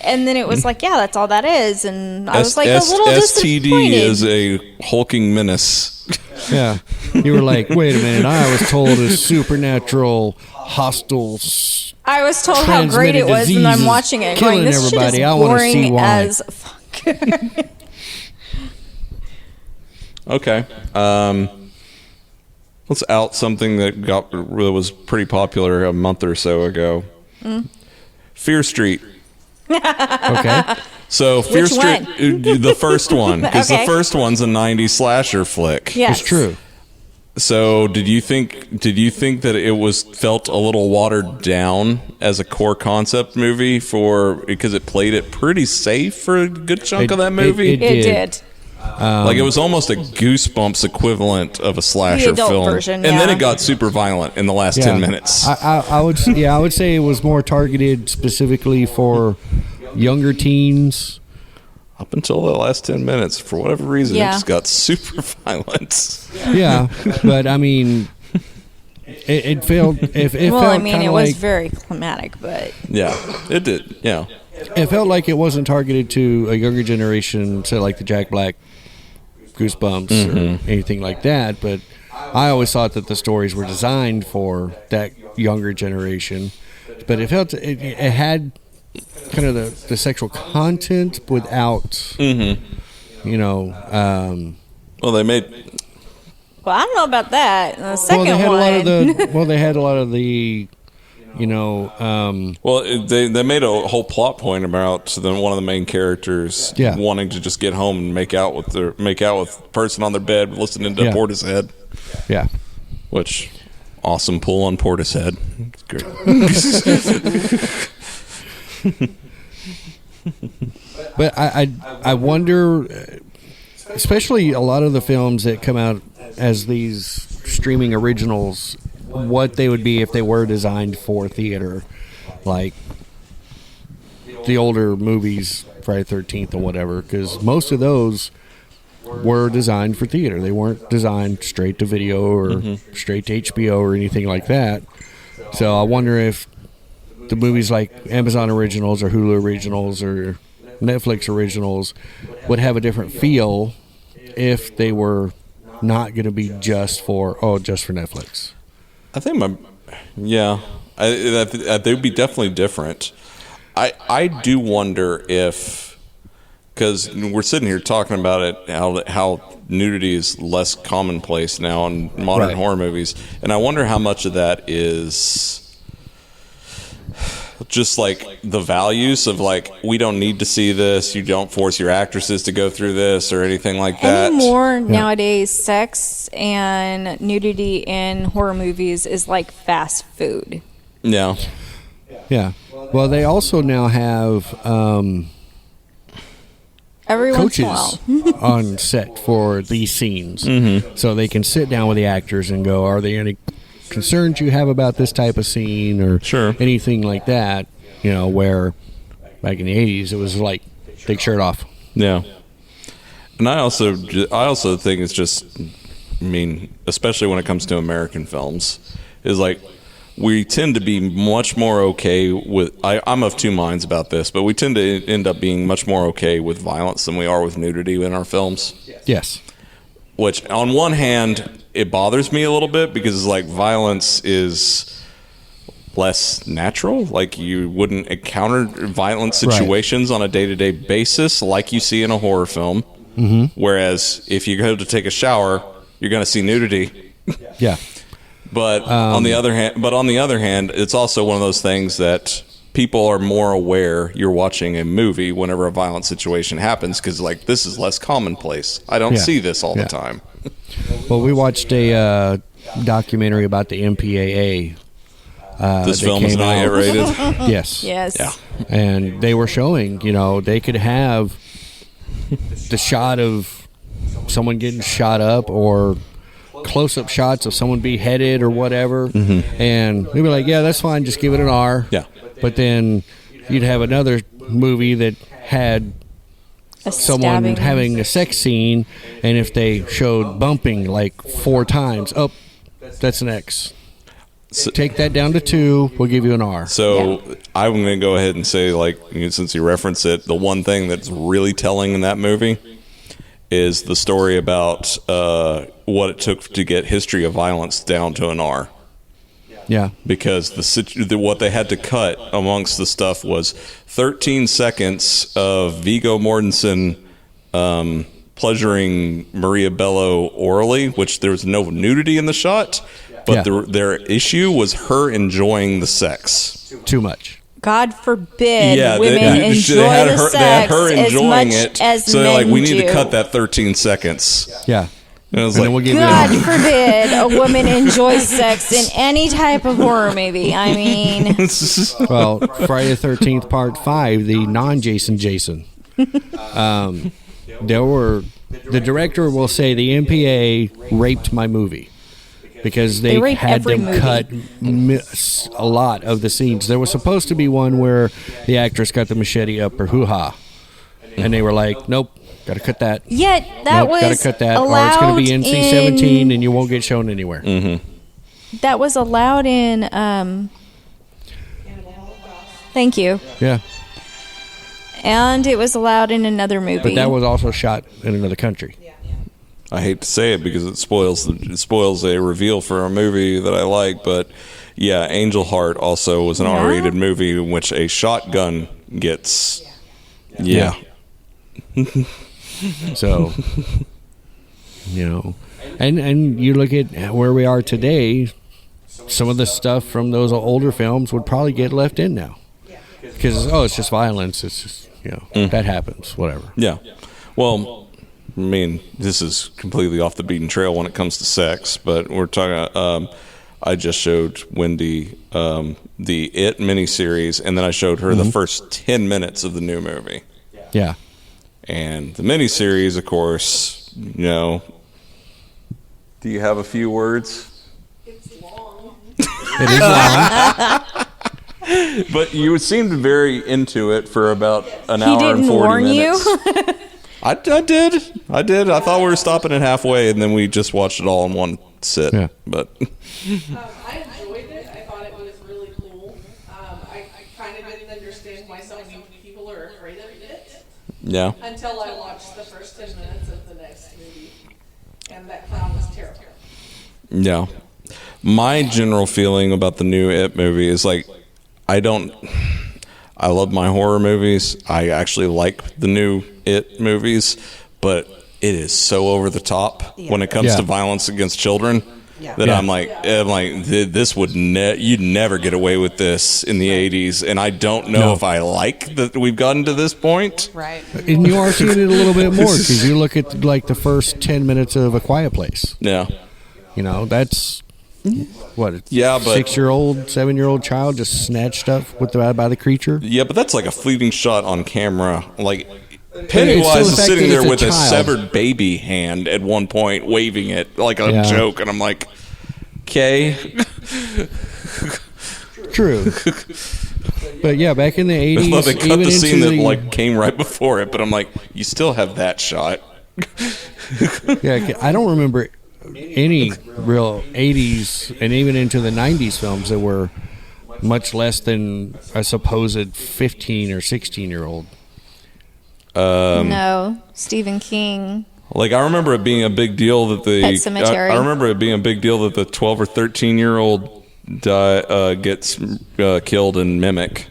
And then it was like, yeah, that's all that is. And I was like a little STD disappointed. is a hulking menace. Yeah. You were like, wait a minute. I was told a supernatural hostels. I was told how great it transmitted was, and I'm diseases watching it killing going, this everybody. shit is I wanna see boring why. as fuck. Okay. Let's out something that was pretty popular a month or so ago. Fear Street. Okay. So Fear Which Street, one? the first one, because Okay. the first one's a '90s slasher flick. Yes. It's true. So did you think that it felt a little watered down as a core concept movie because it played it pretty safe for a good chunk of that movie? it It did. did. Like it was almost a Goosebumps equivalent of a slasher adult film, version, and then yeah. it got super violent in the last 10 minutes. I would say it was more targeted specifically for younger teens. Up until the last 10 minutes, for whatever reason, it Yeah. just got super violent. Yeah, but I mean, it felt. It Well, felt I mean, kinda it was like, very climatic, but Yeah, it did. Yeah, it felt like it wasn't targeted to a younger generation, say like the Jack Black Goosebumps or anything like that. But I always thought that the stories were designed for that younger generation. But it felt it had kind of the sexual content without, you know. Well, they made. Well, I don't know about that. The second Well, they had one. a lot of the. Well, they had a lot of the. You know. Well, they made a whole plot point about one of the main characters Yeah. wanting to just get with the person on their bed listening to Yeah. Portishead, Yeah. which awesome pull on Portishead. It's great. But I wonder, especially a lot of the films that come out as these streaming originals, what they would be if they were designed for theater, like the older movies, Friday the 13th or whatever, because most of those were designed for theater. They weren't designed straight to video or straight to HBO or anything like that. So I wonder if the movies like Amazon originals or Hulu originals or Netflix originals would have a different feel if they were not going to be just for Netflix. I think they would be definitely different. I do wonder if, because we're sitting here talking about it, how nudity is less commonplace now in modern horror movies, and I wonder how much of that is just like the values of like, we don't need to see this, you don't force your actresses to go through this or anything like that Anymore nowadays, sex and nudity in horror movies is like fast food. Yeah. Well, they also now have Every once in a coaches while. on set for these scenes, so they can sit down with the actors and go, "Are there any concerns you have about this type of scene or anything like that?" You know, where back in the 80s it was like, take shirt off. Yeah. And I also think it's just, I mean, especially when it comes to American films, is like, we tend to be much more okay with, I'm of two minds about this, but we tend to end up being much more okay with violence than we are with nudity in our films. Yes. Which, on one hand, it bothers me a little bit because, like, violence is less natural. Like, you wouldn't encounter violent situations on a day-to-day basis like you see in a horror film. Whereas, if you go to take a shower, you're going to see nudity. Yeah. But on the other hand, it's also one of those things that people are more aware you're watching a movie whenever a violent situation happens, because like, this is less commonplace. I don't see this all the time. Well, we watched a documentary about the MPAA. This film is not yet rated. Yes. Yes. Yeah. And they were showing, you know, they could have the shot of someone getting shot up or close-up shots of someone beheaded or whatever, and they'd be like, yeah, that's fine, just give it an R. Yeah. But then you'd have another movie that had someone stabbing. having a sex scene, and if they showed bumping like 4 times, that's an X. So, Take that down to 2, we'll give you an R. so I'm going to go ahead and say, like, since you reference it, the one thing that's really telling in that movie is the story about what it took to get History of Violence down to an R. Yeah. Because what they had to cut amongst the stuff was 13 seconds of Viggo Mortensen pleasuring Maria Bello orally, which there was no nudity in the shot, but their issue was her enjoying the sex. Too much. God forbid Yeah, women enjoy they had the her, they had sex her enjoying as much it, as so they're men like, we need do. to cut that 13 seconds. Yeah. And I was And like, then we'll give God you forbid a woman enjoys sex in any type of horror movie. I mean, well, Friday the 13th Part 5, the non-Jason. The director will say the MPA raped my movie because they rape had every them movie. cut a lot of the scenes. There was supposed to be one where the actress got the machete up her hoo-ha, and they were like, nope, got to cut that. yet that Nope, was got to cut that, or allowed it's going to be NC-17 in, and you won't get shown anywhere. that was allowed in. Thank you. Yeah, And it was allowed in another movie. but that was also shot in another country. I hate to say it because it spoils a reveal for a movie that I like, but yeah, Angel Heart also was an R-rated movie in which a shotgun gets, yeah. So, and you look at where we are today, some of the stuff from those older films would probably get left in now. Because, it's just violence. It's just, that happens, whatever. Yeah. Well, I mean, this is completely off the beaten trail when it comes to sex, but we're talking, I just showed Wendy the It miniseries, and then I showed her the first 10 minutes of the new movie. Yeah. And the miniseries, of course, do you have a few words? It's long. It is long. But you seemed very into it for about an He hour and didn't 40 warn minutes. you? I did. I thought we were stopping it halfway, and then we just watched it all in one sit. Yeah. But I enjoyed it. I thought it was really cool. I kind of didn't understand why so many people are afraid of it yeah. until I watched the first 10 minutes of the next movie. And that clown was terrible. Yeah. My general feeling about the new It movie is like, I love my horror movies. I actually like the new It movies, but it is so over the top when it comes to violence against children that I'm like, this would you'd never get away with this in the 80s, and I don't know if I like that we've gotten to this point. Right. And you are seeing it a little bit more because you look at like the first 10 minutes of A Quiet Place. Yeah. That's what? Yeah, but 6-year-old, 7-year-old child just snatched up by the creature. Yeah, but that's like a fleeting shot on camera. Like It's Pennywise the is fact sitting that there it's a with a child. severed baby hand at one point, waving it like a joke, and I'm like, okay. True. But yeah, back in the 80s, Well, they cut even the scene into that like came right before it, but I'm like, you still have that shot. yeah, I don't remember any real 80s and even into the 90s films that were much less than a supposed 15 or 16-year-old. No, Stephen King. Like I remember it being a big deal that Pet Sematary. I remember it being a big deal that the 12 or 13-year-old gets killed in Mimic,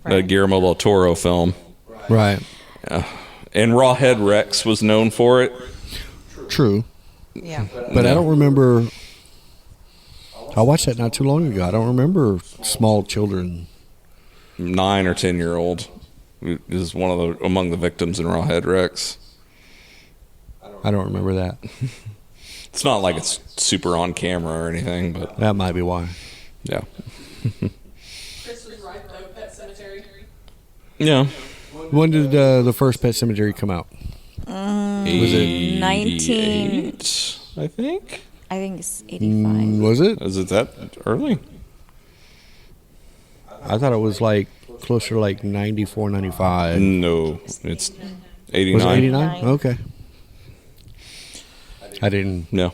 the Guillermo del Toro film. Right. And Rawhead Rex was known for it. True. Yeah. But I don't remember. I watched that not too long ago. I don't remember small children. 9 or 10-year-old is one of the among the victims in Rawhead Rex. I don't remember that. It's not like it's super on camera or anything, but That might be why. yeah. Chris was right, though. Pet Cemetery. Yeah. When did the first Pet Cemetery come out? Was it 19? I think. I think it's 85. Was it? Is it that early? I thought it was like closer to like 94, 95. No, it's 89. Was it 89? Okay. I didn't. No.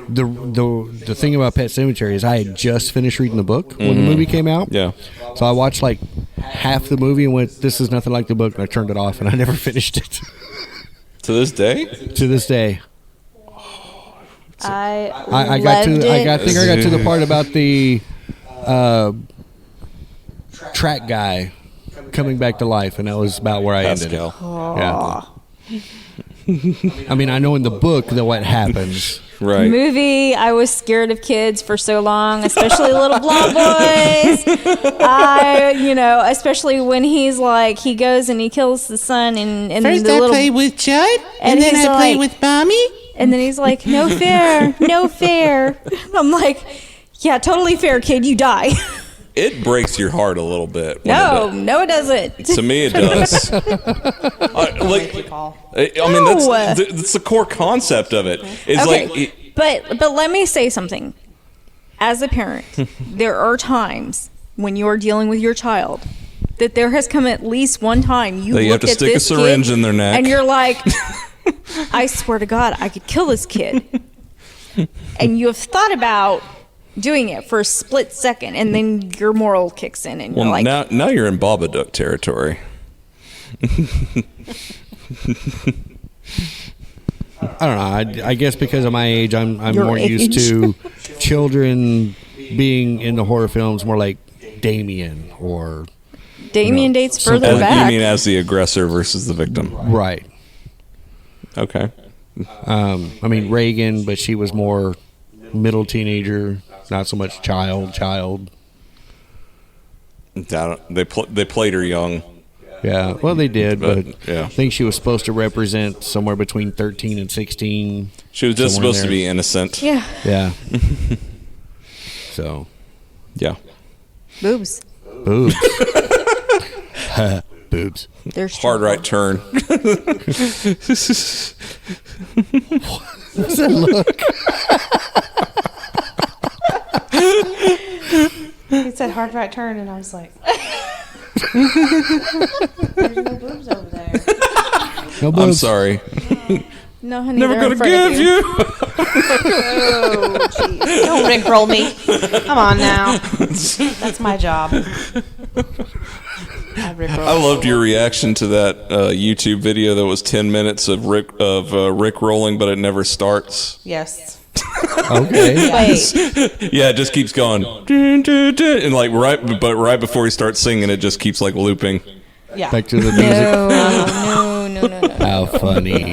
The thing about Pet Cemetery is I had just finished reading the book when the movie came out. Yeah. So I watched like half the movie and went, "This is nothing like the book," and I turned it off and I never finished it. To this day? To this day, I I got loved to. it. I think I got to the part about the track guy coming back to life, and that was about where I ended it. Pascal. Yeah. I mean, I know in the book that what happens. Right. Movie, I was scared of kids for so long, especially little blonde boys. Especially when he's like, he goes and he kills the son and First the I little, play with Judd, and and then he's I play like- with Mommy. and then he's like, no fair, no fair. I'm like, yeah, totally fair, kid, you die. It breaks your heart a little bit. when No, it doesn't. To me, it does. I mean, No. that's the core concept of it. It's Okay, but let me say something. As a parent, there are times when you are dealing with your child that there has come at least one time you That you have look to at stick a this syringe kid in their neck. and you're like, I swear to God, I could kill this kid. And you have thought about doing it for a split second, and then your moral kicks in, and well, you're like, now you're in Babadook territory. I don't know. I guess because of my age, I'm Your more used age. to children being in the horror films, more like Damien or Damien dates something further like- back. You mean as the aggressor versus the victim? Right. Okay. I mean Reagan, but she was more middle teenager, not so much child. They played her young. Yeah, well they did, but yeah. I think she was supposed to represent somewhere between 13 and 16. She was just somewhere supposed to there. be innocent. Yeah. Yeah. So, Yeah. Boobs. boobs. Boobs. There's Hard right turn. What's that look? He said hard right turn, and I was like, there's no boobs over there. No boobs. I'm sorry. No, honey. Never they're in gonna front of give you. Oh, jeez. Don't rickroll me. Come on now. That's my job. I loved your reaction to that YouTube video that was 10 minutes of Rick rolling, but it never starts. Yes. Okay. Wait. Yeah, it just keeps going, dun, dun, dun, and like right before he starts singing, it just keeps like looping. Yeah. Back to the music. No. How funny.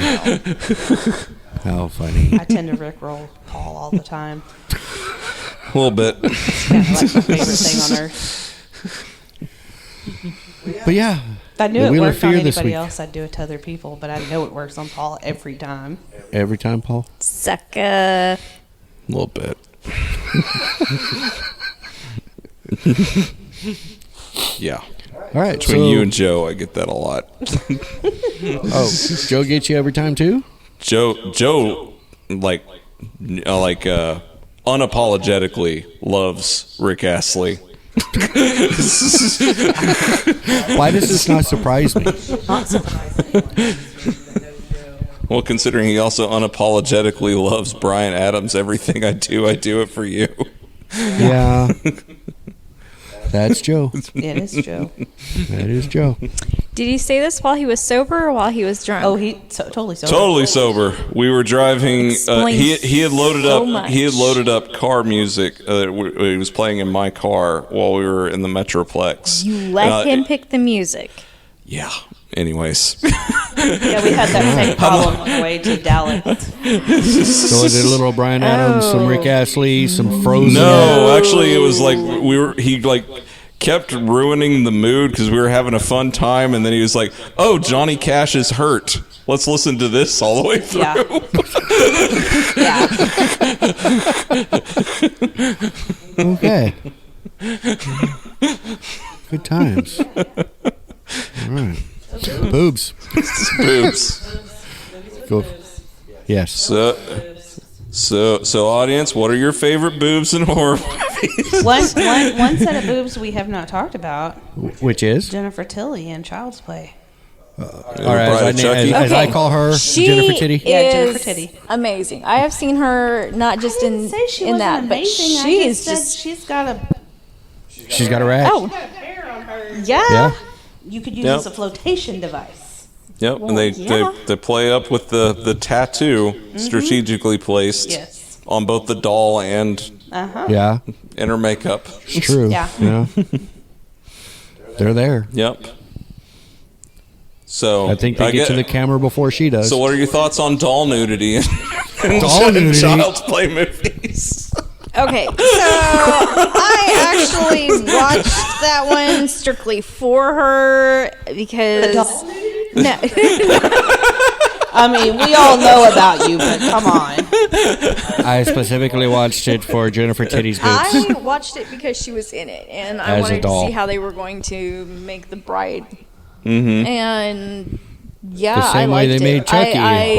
How funny. I tend to rickroll Paul all the time. A little bit. It's kind of like my favorite thing on earth. But yeah. If I knew the it Wheel of worked on Fear this anybody week. else, I'd do it to other people. But I know it works on Paul every time. Every time, Paul. Sucker. A little bit. Yeah. All right. Between so, you and Joe, I get that a lot. oh, Joe gets you every time too? Joe, unapologetically loves Rick Astley. Why does this not surprise me? Well, considering he also unapologetically loves Bryan Adams, everything I do it for you. Yeah. That's Joe. It is Joe. That is Joe. Did he say this while he was sober or while he was drunk? Oh, he totally sober. Totally sober. We were driving. Explains He had loaded so up. much. He had loaded up car music. He was playing in my car while we were in the Metroplex. You let him pick the music. Yeah. Anyways, Yeah, we had that same problem on the way to Dallas. So I did a little Bryan Adams, some Rick Astley, some Frozen. no, actually, it was like he kept ruining the mood because we were having a fun time, and then he was like, "Oh, Johnny Cash is hurt. Let's listen to this all the way through." Yeah. Okay. Good times. All right. Boobs. Boobs. Go. Yes. So, audience, what are your favorite boobs in horror movies? One set of boobs we have not talked about. Which is? Jennifer Tilly in Child's Play. Or as I call her, She Jennifer Titty. Yeah, Jennifer is Titty. amazing. I have seen her not just in Say she in wasn't that, but amazing. she I is said just she's got a. She's got a rash. oh yeah. Yeah. You could use Yep. as a flotation device. Yep, and they play up with the tattoo strategically placed Yes. on both the doll and Yeah. her makeup. It's true. Yeah. They're there. Yep. So I think they get to the camera before she does. So, what are your thoughts on doll nudity in Doll nudity? Child's Play movies? Okay, so I actually watched that one strictly for her because no. I mean, we all know about you, but come on. I specifically watched it for Jennifer Titty's boobs. I watched it because she was in it, and I As a wanted to doll. see how they were going to make the bride. Mm-hmm. And yeah, The same I way liked they made it. Chucky. I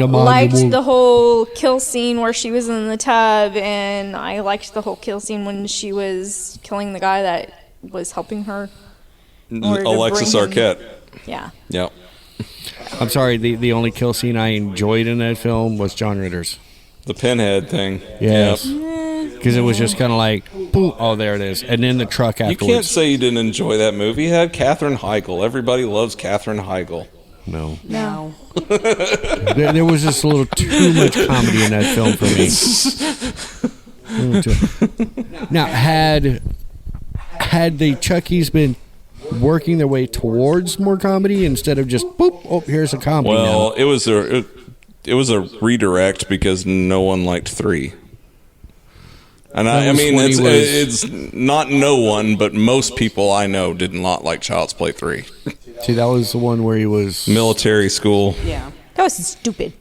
liked the the whole kill scene where she was in the tub, and I liked the whole kill scene when she was killing the guy that was helping her. order to Alexis bring him- Arquette. Yeah. Yep. I'm sorry, the only kill scene I enjoyed in that film was John Ritter's. The pinhead thing. Yes. Yep. Because it was just kind of like, boom, oh, there it is. And then the truck You afterwards. can't say you didn't enjoy that movie. It had Katherine Heigl. Everybody loves Katherine Heigl. No. No. There was just a little too much comedy in that film for me. Now, had the Chuckies been working their way towards more comedy instead of just boop. Oh, here's a comedy. Well, now. it was a redirect because no one liked 3. And That I was mean, when he it's not no one, but most people I know did not like Child's Play 3. See, that was the one where he was. Military school. Yeah. That was stupid.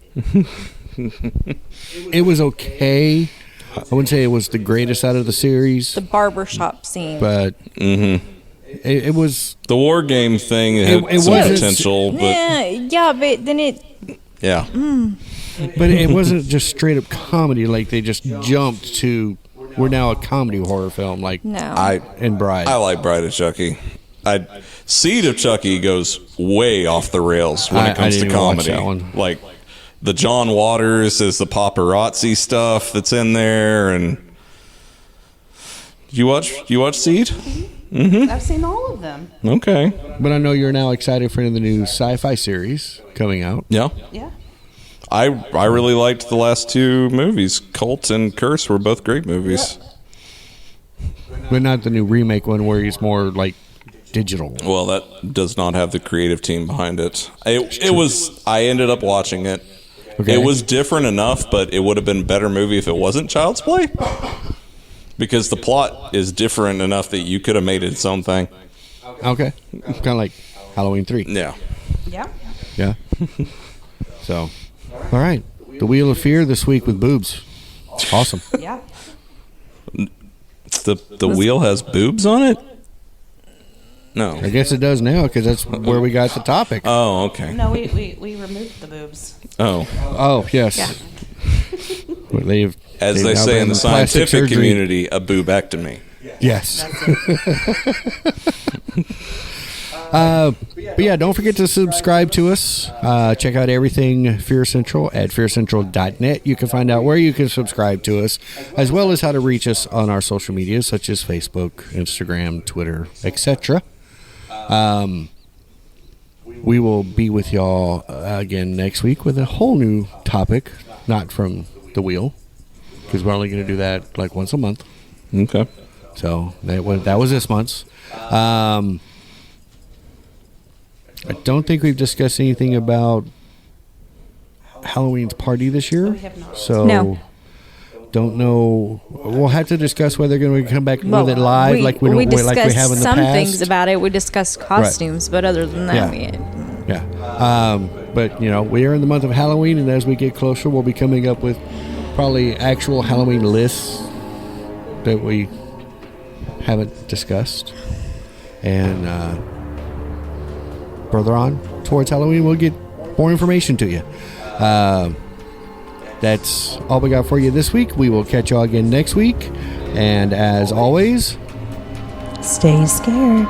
It was okay. I wouldn't say it was the greatest out of the series, The barbershop scene. but it was. The war game thing had It some wasn't- potential, but yeah, but then it. yeah. But it wasn't just straight up comedy. Like they just jumped to. We're now a comedy horror film, like No. and Bride. I like Bride of Chucky. Seed of Chucky goes way off the rails when I it comes to didn't even watch comedy. that one. Like the John Waters is the paparazzi stuff that's in there, and you watch Seed? I've seen all of them. Okay, But I know you're now excited for the new sci-fi series coming out. yeah. Yeah. I really liked the last 2 movies. Cult and Curse were both great movies. But not the new remake one where he's more like digital. Well, that does not have the creative team behind it. It was. I ended up watching it. Okay. It was different enough, but it would have been a better movie if it wasn't Child's Play. Because the plot is different enough that you could have made it its own thing. Okay. Kind of like Halloween 3. Yeah. Yeah. Yeah. So, all right. The Wheel of Fear this week with boobs. Awesome. Yeah. The wheel has boobs on it? No. I guess it does now because that's where we got the topic. Oh, okay. No, we removed the boobs. Oh. Oh, yes. Yeah. Well, they've As they've they now say in been the plastic scientific surgery. community, a boobectomy. Yes. But yeah, don't forget to subscribe to us. Check out everything Fear Central at fearcentral.net. You can find out where you can subscribe to us, as well as how to reach us on our social media, such as Facebook, Instagram, Twitter, etc. We will be with y'all again next week with a whole new topic, not from the wheel, because we're only going to do that like once a month. Okay. So that was this month's. I don't think we've discussed anything about Halloween's party this year. We have not. So No. don't know. We'll have to discuss whether they're going to come back Well, with it live, we like discussed like we have in the some past. things about it. We discussed costumes, but other than that, Yeah. But we are in the month of Halloween, and as we get closer, we'll be coming up with probably actual Halloween lists that we haven't discussed, and further on towards Halloween, we'll get more information to you. That's all we got for you this week. We will catch y'all again next week, and as always, stay scared.